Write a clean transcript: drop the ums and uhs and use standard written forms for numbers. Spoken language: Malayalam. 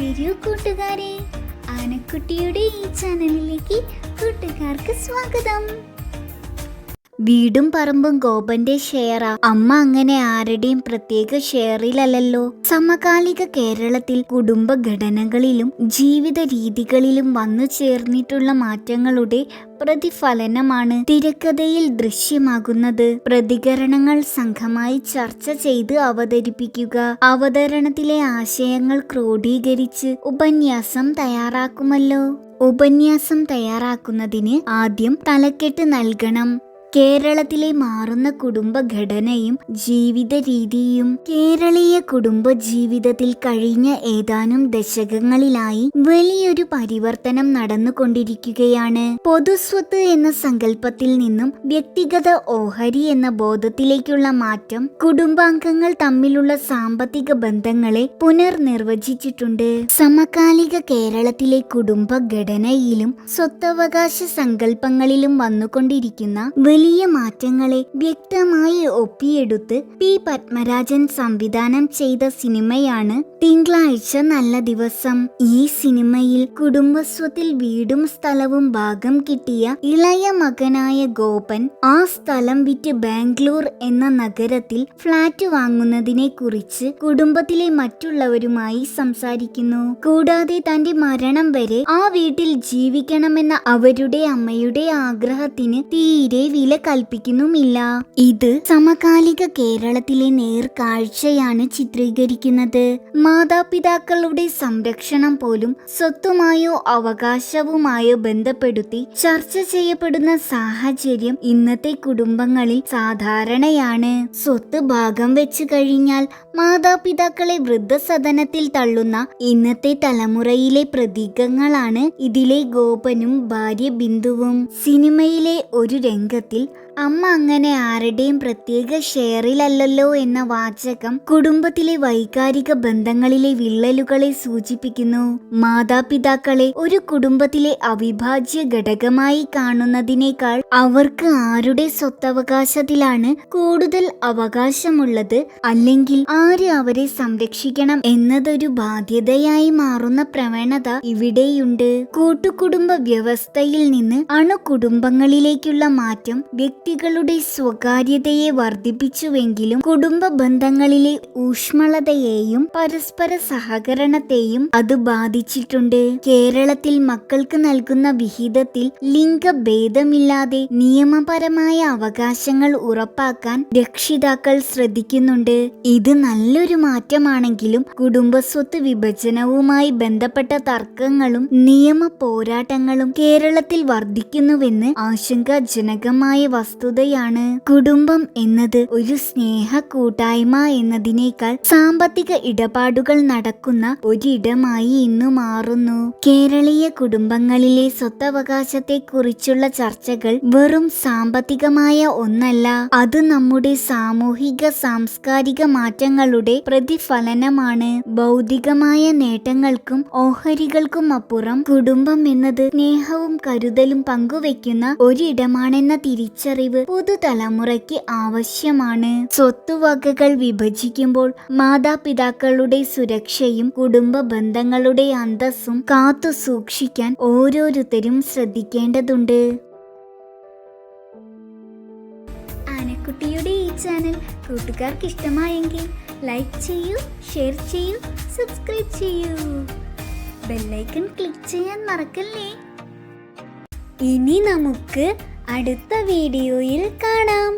വരൂ കൂട്ടുകാരെ, ആനക്കുട്ടിയുടെ ഈ ചാനലിലേക്ക് കൂട്ടുകാർക്ക് സ്വാഗതം. വീടും പറമ്പും ഗോപന്റെ ഷെയറാ. അമ്മ അങ്ങനെ ആരുടെയും പ്രത്യേക ഷെയറിലല്ലോ. സമകാലിക കേരളത്തിൽ കുടുംബഘടനകളിലും ജീവിത രീതികളിലും വന്നു ചേർന്നിട്ടുള്ള മാറ്റങ്ങളുടെ പ്രതിഫലനമാണ് തിരക്കഥയിൽ ദൃശ്യമാകുന്നത്. പ്രതികരണങ്ങൾ സംഘമായി ചർച്ച ചെയ്ത് അവതരിപ്പിക്കുക, അവതരണത്തിലെ ആശയങ്ങൾ ക്രോഡീകരിച്ച് ഉപന്യാസം തയ്യാറാക്കുമല്ലോ. ഉപന്യാസം തയ്യാറാക്കുന്നതിന് ആദ്യം തലക്കെട്ട് നൽകണം. കേരളത്തിലെ മാറുന്ന കുടുംബഘടനയും ജീവിത രീതിയും. കേരളീയ കുടുംബ ജീവിതത്തിൽ കഴിഞ്ഞ ഏതാനും ദശകങ്ങളിലായി വലിയൊരു പരിവർത്തനം നടന്നുകൊണ്ടിരിക്കുകയാണ്. പൊതുസ്വത്ത് എന്ന സങ്കല്പത്തിൽ നിന്നും വ്യക്തിഗത ഓഹരി എന്ന ബോധത്തിലേക്കുള്ള മാറ്റം കുടുംബാംഗങ്ങൾ തമ്മിലുള്ള സാമ്പത്തിക ബന്ധങ്ങളെ പുനർനിർവചിച്ചിട്ടുണ്ട്. സമകാലിക കേരളത്തിലെ കുടുംബഘടനയിലും സ്വത്തവകാശ സങ്കല്പങ്ങളിലും വന്നുകൊണ്ടിരിക്കുന്ന വലിയ മാറ്റങ്ങളെ വ്യക്തമായി ഒപ്പിയെടുത്ത് പി പത്മരാജൻ സംവിധാനം ചെയ്ത സിനിമയാണ് തിങ്കളാഴ്ച നല്ല ദിവസം. ഈ സിനിമയിൽ കുടുംബസ്വത്തിൽ വീടും സ്ഥലവും ഭാഗം കിട്ടിയ ഇളയ മകനായ ഗോപൻ ആ സ്ഥലം വിറ്റ് ബാംഗ്ലൂർ എന്ന നഗരത്തിൽ ഫ്ലാറ്റ് വാങ്ങുന്നതിനെ കുറിച്ച് കുടുംബത്തിലെ മറ്റുള്ളവരുമായി സംസാരിക്കുന്നു. കൂടാതെ തന്റെ മരണം വരെ ആ വീട്ടിൽ ജീവിക്കണമെന്ന അവരുടെ അമ്മയുടെ ആഗ്രഹത്തിന് തീരെ വില കൽപ്പിക്കുന്നുമില്ല. ഇത് സമകാലിക കേരളത്തിലെ നേർക്കാഴ്ചയാണ് ചിത്രീകരിക്കുന്നത്. മാതാപിതാക്കളുടെ സംരക്ഷണം പോലും സ്വത്തുമായോ അവകാശവുമായോ ബന്ധപ്പെടുത്തി ചർച്ച ചെയ്യപ്പെടുന്ന സാഹചര്യം ഇന്നത്തെ കുടുംബങ്ങളിൽ സാധാരണയാണ്. സ്വത്ത് ഭാഗം വെച്ച് കഴിഞ്ഞാൽ മാതാപിതാക്കളെ വൃദ്ധസദനത്തിൽ തള്ളുന്ന ഇന്നത്തെ തലമുറയിലെ പ്രതീകങ്ങളാണ് ഇതിലെ ഗോപനും ഭാര്യ ബിന്ദുവും. സിനിമയിലെ ഒരു രംഗത്തിൽ അമ്മ അങ്ങനെ ആരുടെയും പ്രത്യേക ഷെയറിലല്ലോ എന്ന വാചകം കുടുംബത്തിലെ വൈകാരിക ബന്ധങ്ങളിലെ വിള്ളലുകളെ സൂചിപ്പിക്കുന്നു. മാതാപിതാക്കളെ ഒരു കുടുംബത്തിലെ അവിഭാജ്യ ഘടകമായി കാണുന്നതിനേക്കാൾ അവർക്ക് ആരുടെ സ്വത്തവകാശത്തിലാണ് കൂടുതൽ അവകാശമുള്ളത്, അല്ലെങ്കിൽ ആര് അവരെ സംരക്ഷിക്കണം എന്നതൊരു ബാധ്യതയായി മാറുന്ന പ്രവണത ഇവിടെയുണ്ട്. കൂട്ടുകുടുംബ വ്യവസ്ഥയിൽ നിന്ന് അണുകുടുംബങ്ങളിലേക്കുള്ള മാറ്റം വ്യക്തികളുടെ സ്വകാര്യതയെ വർദ്ധിപ്പിച്ചുവെങ്കിലും കുടുംബ ബന്ധങ്ങളിലെ ഊഷ്മളതയെയും പരസ്പര സഹകരണത്തെയും അത് ബാധിച്ചിട്ടുണ്ട്. കേരളത്തിൽ മക്കൾക്ക് നൽകുന്ന വിഹിതത്തിൽ ലിംഗഭേദമില്ലാതെ നിയമപരമായ അവകാശങ്ങൾ ഉറപ്പാക്കാൻ രക്ഷിതാക്കൾ ശ്രദ്ധിക്കുന്നുണ്ട്. ഇത് നല്ലൊരു മാറ്റമാണെങ്കിലും കുടുംബസ്വത്ത് വിഭജനവുമായി ബന്ധപ്പെട്ട തർക്കങ്ങളും നിയമ പോരാട്ടങ്ങളും കേരളത്തിൽ വർദ്ധിക്കുന്നുവെന്ന് ആശങ്കാജനകമായ വസ്തുതയാണ്. കുടുംബം എന്നത് ഒരു സ്നേഹ കൂട്ടായ്മ എന്നതിനേക്കാൾ സാമ്പത്തിക ഇടപാടുകൾ നടക്കുന്ന ഒരിടമായി ഇന്നു മാറുന്നു. കേരളീയ കുടുംബങ്ങളിലെ സ്വത്തവകാശത്തെ കുറിച്ചുള്ള ചർച്ചകൾ വെറും സാമ്പത്തികമായ ഒന്നല്ല, അത് നമ്മുടെ സാമൂഹിക സാംസ്കാരിക മാറ്റങ്ങളുടെ പ്രതിഫലനമാണ്. ഭൗതികമായ നേട്ടങ്ങൾക്കും ഓഹരികൾക്കും അപ്പുറം കുടുംബം എന്നത് സ്നേഹവും കരുതലും പങ്കുവെക്കുന്ന ഒരിടമാണെന്ന തിരിച്ചറിവ് പുതുതലമുറയ്ക്ക് ആവശ്യമാണ്. സ്വത്തുവകകൾ വിഭജിക്കുമ്പോൾ മാതാപിതാക്കളുടെ സുരക്ഷയും കുടുംബ ബന്ധങ്ങളുടെ അന്തസ്സും കാത്തു സൂക്ഷിക്കാൻ ഓരോരുത്തരും ശ്രദ്ധിക്കേണ്ടതുണ്ട്. ആനക്കുട്ടിയുടെ ഈ ചാനൽ കൂട്ടുകാർക്ക് ഇഷ്ടമായെങ്കിൽ ലൈക്ക് ചെയ്യൂ, ഷെയർ ചെയ്യൂ, സബ്സ്ക്രൈബ് ചെയ്യൂ. ബെല്ലൈക്കൺ ക്ലിക്ക് ചെയ്യാൻ മറക്കല്ലേ. ഇനി നമുക്ക് അടുത്ത വീഡിയോയിൽ കാണാം.